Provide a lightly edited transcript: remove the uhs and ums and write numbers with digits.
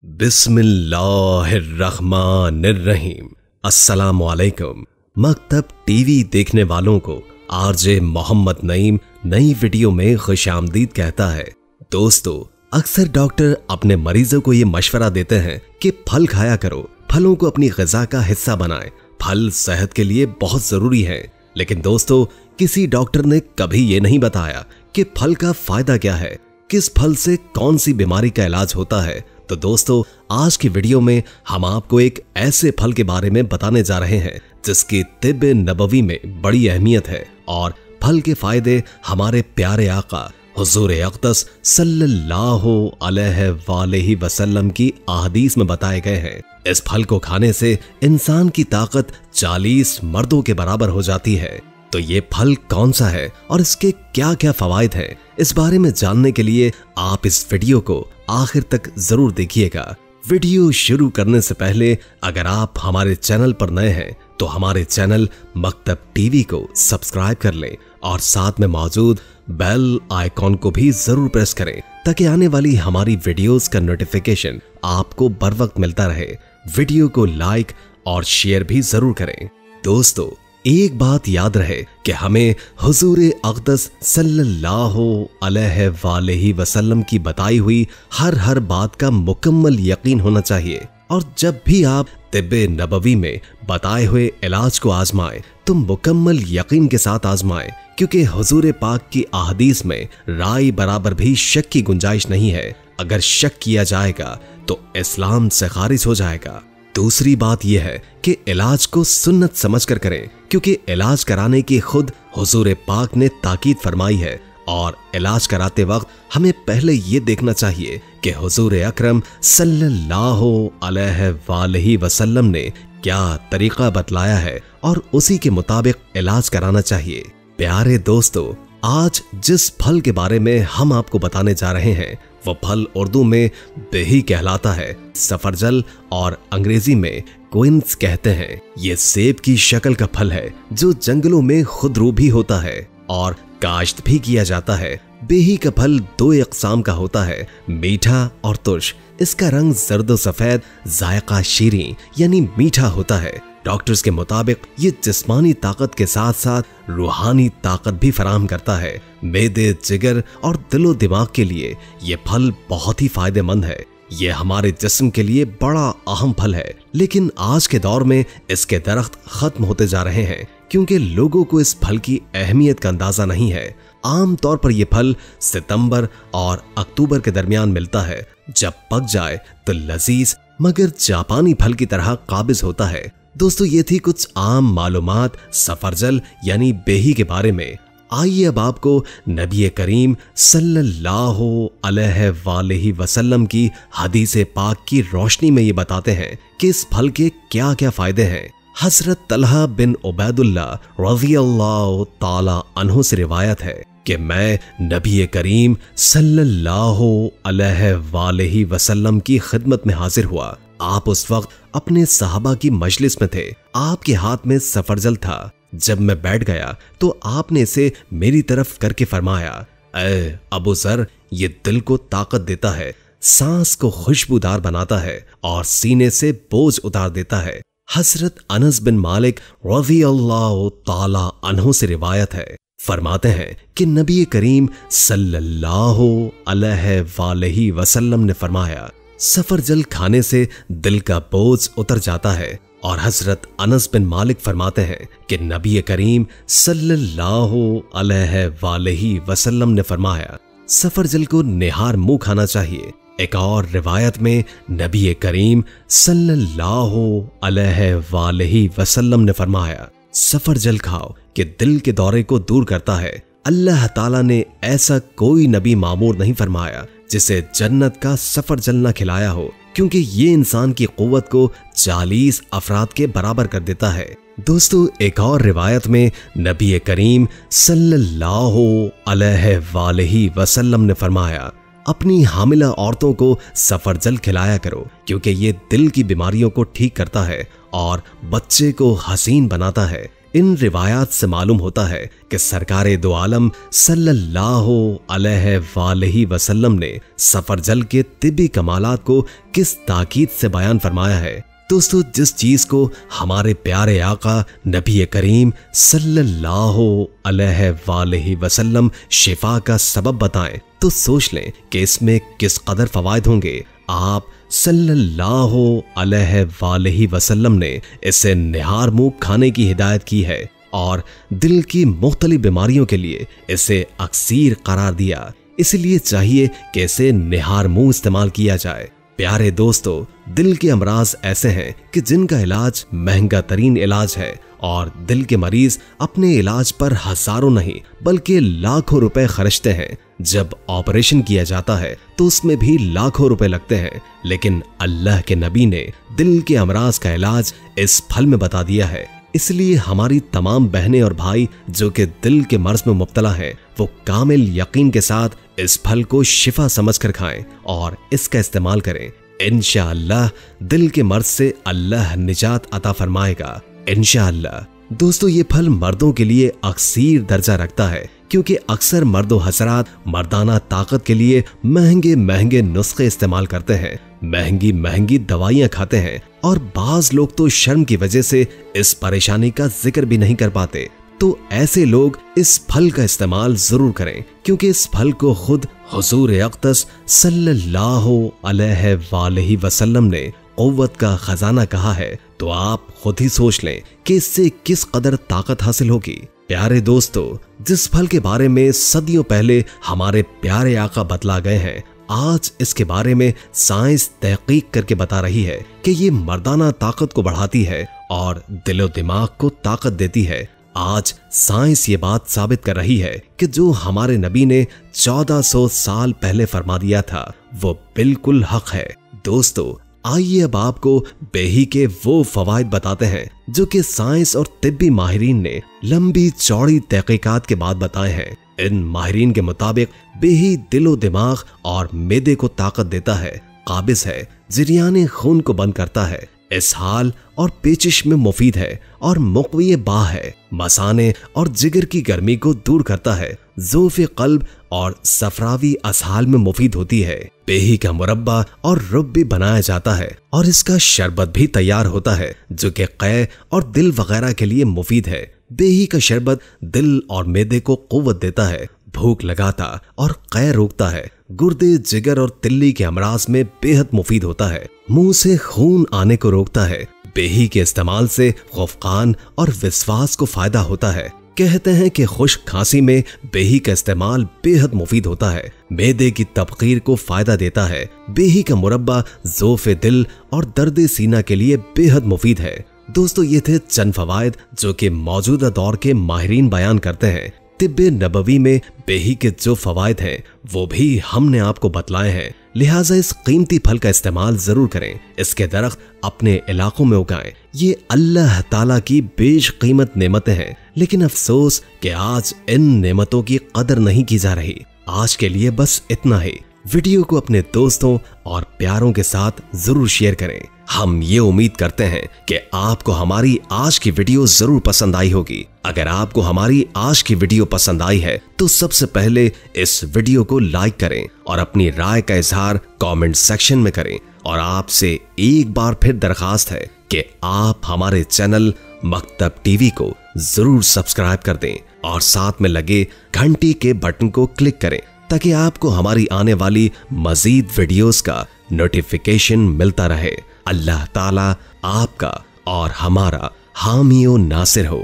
बिस्मिल्लाहिर्रहमानिर्रहीम। अस्सलामुअलैकुम। मकतब टीवी देखने वालों को आरजे मोहम्मद नईम नई वीडियो में खुशामदीद कहता है। दोस्तों, अक्सर डॉक्टर अपने मरीजों को ये मशवरा देते हैं कि फल खाया करो, फलों को अपनी ग़िज़ा का हिस्सा बनाएं। फल सेहत के लिए बहुत जरूरी है। लेकिन दोस्तों, किसी डॉक्टर ने कभी ये नहीं बताया कि फल का फायदा क्या है, किस फल से कौन सी बीमारी का इलाज होता है। तो दोस्तों, आज की वीडियो में हम आपको एक ऐसे फल के बारे में बताने जा रहे हैं जिसकी तिब्ब नबवी में बड़ी अहमियत है और फल के फायदे हमारे प्यारे आका हुजूर अक़दस सल्लल्लाहु अलैहि वसल्लम की अहदीस में बताए गए हैं। इस फल को खाने से इंसान की ताकत 40 मर्दों के बराबर हो जाती है। तो ये फल कौन सा है और इसके क्या क्या फवायद हैं, इस बारे में जानने के लिए आप इस वीडियो को आखिर तक जरूर देखिएगा। वीडियो शुरू करने से पहले अगर आप हमारे चैनल पर नए हैं तो हमारे चैनल मकतब टीवी को सब्सक्राइब कर लें और साथ में मौजूद बेल आइकॉन को भी जरूर प्रेस करें ताकि आने वाली हमारी वीडियोस का नोटिफिकेशन आपको बर वक्त मिलता रहे। वीडियो को लाइक और शेयर भी जरूर करें। दोस्तों, एक बात याद रहे कि हमें हुजूर अक़दस सल्लल्लाहु अलैहि वसल्लम की बताई हुई हर बात का मुकम्मल यकीन होना चाहिए और जब भी आप तिब्ब नबवी में बताए हुए इलाज को आजमाएं तो मुकम्मल यकीन के साथ आजमाएं, क्योंकि हुजूर पाक की अहदीस में राय बराबर भी शक की गुंजाइश नहीं है। अगर शक किया जाएगा तो इस्लाम से खारिज हो जाएगा। दूसरी बात यह है कि इलाज को सुन्नत समझकर करें, क्योंकि इलाज कराने की खुद हुजूर पाक ने ताकीद फरमाई है और इलाज कराते वक्त हमें पहले ये देखना चाहिए कि हुजूर अकरम सल्लल्लाहु अलैहि वसल्लम ने क्या तरीका बतलाया है और उसी के मुताबिक इलाज कराना चाहिए। प्यारे दोस्तों, आज जिस फल के बारे में हम आपको बताने जा रहे हैं वो फल उर्दू में बेही कहलाता है, सफरजल और अंग्रेजी में क्विंस कहते हैं। ये सेब की शक्ल का फल है जो जंगलों में खुदरू भी होता है और काश्त भी किया जाता है। बेही का फल 2 अक़साम का होता है, मीठा और तुर्श। इसका रंग जर्द सफेद, जायका शीरीं यानी मीठा होता है। डॉक्टर्स के मुताबिक ये जिस्मानी ताकत के साथ साथ रूहानी ताकत भी फराहम करता है। मेदे, जिगर और दिलो दिमाग के लिए ये फल बहुत ही फायदेमंद है। ये हमारे जिस्म के लिए बड़ा अहम फल है। लेकिन आज के दौर में इसके दरख्त खत्म होते जा रहे हैं क्योंकि लोगों को इस फल की अहमियत का अंदाजा नहीं है। आम तौर पर यह फल सितंबर और अक्टूबर के दरमियान मिलता है। जब पक जाए तो लजीज मगर जापानी फल की तरह काबिज होता है। दोस्तों, ये थी कुछ आम मालूमात सफरजल यानी बेही के बारे में। आइए अब आपको नबी करीम सल्लल्लाहु अलैहि वसल्लम की हदीस पाक की रोशनी में ये बताते हैं कि इस फल के क्या क्या फायदे हैं। हजरत तलहा बिन उबैदुल्लाह रज़ियल्लाहु ताला अन्हु से रिवायत है कि मैं नबी करीम सल्लल्लाहु अलैहि वसल्लम की खिदमत में हाजिर हुआ। आप उस वक्त अपने सहाबा की मजलिस में थे। आपके हाथ में सफरजल था। जब मैं बैठ गया तो आपने इसे मेरी तरफ करके फरमाया, ऐ अबू ज़र, ये दिल को ताकत देता है, सांस को खुशबूदार बनाता है और सीने से बोझ उतार देता है। हजरत अनस बिन मालिक रज़ियल्लाहु ताला अन्हु से रिवायत है, फरमाते हैं कि नबी करीम सल्लल्लाहु अलैहि वसल्लम ने फरमाया, सफरजल खाने से दिल का बोझ उतर जाता है। और हजरत अनस बिन मालिक फरमाते हैं कि नबी करीम सल्लल्लाहु अलैहि वसल्लम ने फरमाया, सफरजल को निहार मुंह खाना चाहिए। एक और रिवायत में नबी करीम सल्लल्लाहु अलैहि वसल्लम ने फरमाया, सफरजल खाओ कि दिल के दौरे को दूर करता है। अल्लाह ताला ने ऐसा कोई नबी मामूर नहीं फरमाया जिसे जन्नत का सफरजल न खिलाया हो, क्योंकि ये इंसान की कुव्वत को 40 अफराद के बराबर कर देता है। दोस्तों, एक और रिवायत में नबी करीम सल्लल्लाहु अलैहि वसल्लम ने फरमाया, अपनी हामिला औरतों को सफरजल खिलाया करो, क्योंकि ये दिल की बीमारियों को ठीक करता है और बच्चे को हसीन बनाता है। इन रिवायात से मालूम होता है कि सरकारे दो आलम सल्लल्लाहु अलैहि वसल्लम ने सफरजल के तिब्बी कमालात को किस ताकीद से बयान फरमाया है। दोस्तों, जिस चीज को हमारे प्यारे आका नबी करीम सल्लल्लाहु अलैहि वसल्लम शिफा का सबब बताएं तो सोच लें कि इसमें किस कदर फवायद होंगे। आप सल्लल्लाहु अलैहि वसल्लम ने इसे निहार मुंह खाने की हिदायत की है और दिल की मुख्तलिफ बीमारियों के लिए इसे अक्सीर करार दिया। इसलिए चाहिए कि इसे निहार मुंह इस्तेमाल किया जाए। प्यारे दोस्तों, दिल के अमराज ऐसे हैं कि जिनका इलाज महंगा तरीन इलाज है और दिल के मरीज अपने इलाज पर हजारों नहीं बल्कि लाखों रुपए खर्चते हैं। जब ऑपरेशन किया जाता है तो उसमें भी लाखों रुपए लगते हैं, लेकिन अल्लाह के नबी ने दिल के अमराज का इलाज इस फल में बता दिया है। इसलिए हमारी तमाम बहनें और भाई जो कि दिल के मर्ज में मुब्तला हैं, वो कामिल यकीन के साथ इस फल को शिफा समझकर खाएं और इसका इस्तेमाल करें। इंशाअल्लाह दिल के मर्ज से अल्लाह निजात अता फरमाएगा इंशाअल्लाह। दोस्तों, ये फल मर्दों के लिए अक्सीर दर्जा रखता है क्योंकि अक्सर मर्दो हजरात मर्दाना ताकत के लिए महंगे महंगे नुस्खे इस्तेमाल करते हैं, महंगी महंगी दवाइयां खाते हैं और बाज लोग तो शर्म की वजह से इस परेशानी का जिक्र भी नहीं कर पाते। तो ऐसे लोग इस फल का इस्तेमाल जरूर करें क्योंकि इस फल को खुद हुजूर अक़दस सल्लल्लाहु अलैहि वसल्लम ने क़ुव्वत का खजाना कहा है। तो आप खुद ही सोच लें कि इससे किस कदर ताकत हासिल होगी। प्यारे दोस्तों, जिस फल के बारे में सदियों पहले हमारे प्यारे आका बतला गए हैं, आज इसके बारे में साइंस तहकीक करके बता रही है कि ये मर्दाना ताकत को बढ़ाती है और दिलो दिमाग को ताकत देती है। आज साइंस ये बात साबित कर रही है कि जो हमारे नबी ने 1400 साल पहले फरमा दिया था वो बिल्कुल हक है। दोस्तों, आइए अब आपको बेही के वो फवायद बताते हैं जो कि साइंस और तिब्बी माहिरीन ने लंबी चौड़ी तहकीकात के बाद बताए हैं। इन माहिरीन के मुताबिक बेही दिलो दिमाग और मेदे को ताकत देता है, काबिज है, जरियाने खून को बंद करता है, इसहाल और पेचिश में मुफीद है और मुक़व्वी बाह है, मसाने और जिगर की गर्मी को दूर करता है, ज़ोफ़े क़ल्ब और सफरावी असहाल में मुफीद होती है। बेही का मुरब्बा और रुब भी बनाया जाता है और इसका शरबत भी तैयार होता है जो कि कै और दिल वगैरह के लिए मुफीद है। बेही का शरबत दिल और मैदे को क़ुव्वत देता है, भूख लगाता और कै रोकता है, गुर्दे, जिगर और तिल्ली के अमराज में बेहद मुफीद होता है, मुंह से खून आने को रोकता है। बेही के इस्तेमाल से खौफकान और विश्वास को फायदा होता है। कहते हैं कि खुश्क खांसी में बेही का इस्तेमाल बेहद मुफीद होता है, मैदे की तबखीर को फायदा देता है। बेही का मुरब्बा ज़ोफ़े दिल और दर्द सीना के लिए बेहद मुफीद है। दोस्तों, ये थे चंद फवायद जो कि मौजूदा दौर के माहिरीन बयान करते हैं। तिब्बे नबवी में बेही के जो फवायद हैं वो भी हमने आपको बतलाए हैं, लिहाजा इस कीमती फल का इस्तेमाल जरूर करें। इसके दरख्त अपने इलाकों में उगाएं। ये अल्लाह ताला की बेशकीमत नेमतें हैं, लेकिन अफसोस कि आज इन नेमतों की कदर नहीं की जा रही। आज के लिए बस इतना ही। वीडियो को अपने दोस्तों और प्यारों के साथ जरूर शेयर करें। हम ये उम्मीद करते हैं कि आपको हमारी आज की वीडियो जरूर पसंद आई होगी। अगर आपको हमारी आज की वीडियो पसंद आई है तो सबसे पहले इस वीडियो को लाइक करें और अपनी राय का इजहार कमेंट सेक्शन में करें। और आपसे एक बार फिर दरखास्त है कि आप हमारे चैनल मकतब टीवी को जरूर सब्सक्राइब कर दें और साथ में लगे घंटी के बटन को क्लिक करें ताकि आपको हमारी आने वाली मजीद वीडियोस का नोटिफिकेशन मिलता रहे। अल्लाह ताला आपका और हमारा हामी व नासिर हो।